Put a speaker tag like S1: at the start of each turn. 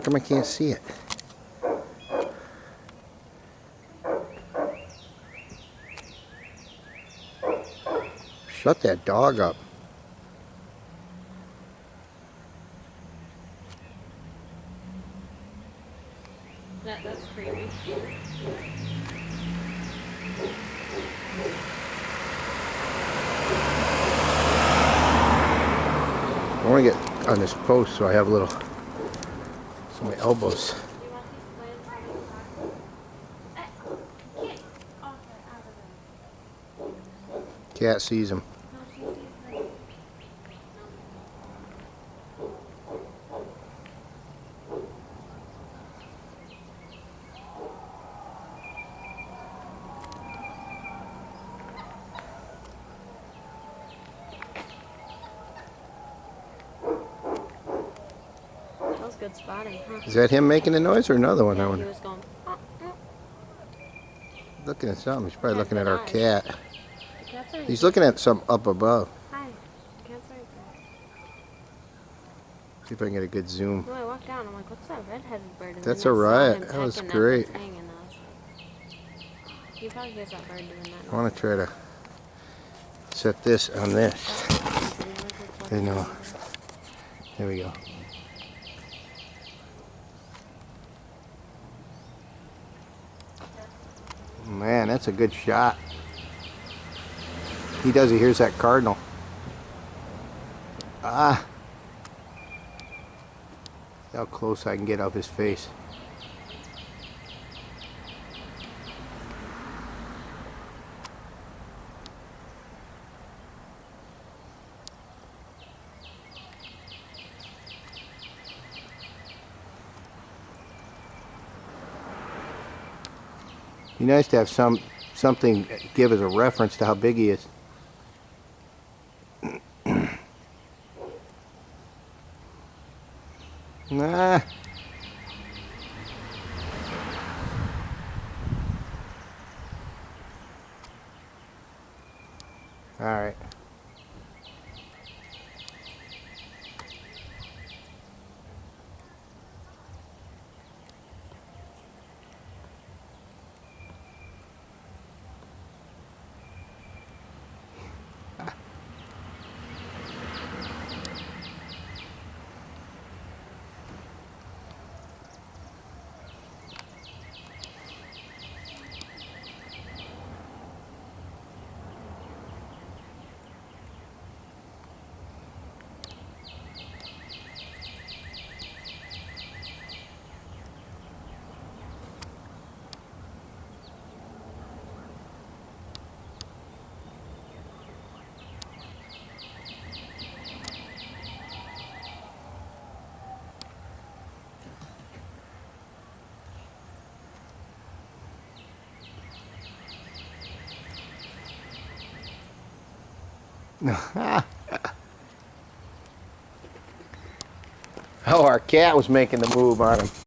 S1: come I can't see it? Shut that dog up.
S2: That's creepy.
S1: I want to get on this post so I have a little, so my elbows. Cat sees him.
S2: That was good spotting, huh?
S1: Is that him making the noise or another one?
S2: Yeah, he was going.
S1: Looking at something. He's probably
S2: Yeah,
S1: looking at
S2: good
S1: our
S2: eyes.
S1: cat.
S2: The cat's right
S1: He's
S2: there.
S1: looking at some up above.
S2: Hi. The cat's right there.
S1: See if I can get a good zoom.
S2: No, I walked down. I'm like, what's that red-headed bird? And
S1: That's
S2: then
S1: a
S2: I saw
S1: riot.
S2: him
S1: That was
S2: pecking at
S1: great.
S2: the thing, and I was like, he probably hears that bird doing that.
S1: I want to try to set this on this. You know. There we go. Man, that's a good shot. He hears that cardinal. Ah. See how close I can get of his face. Be nice to have something give as a reference to how big he is. Nah. All right. Oh, our cat was making the move on him.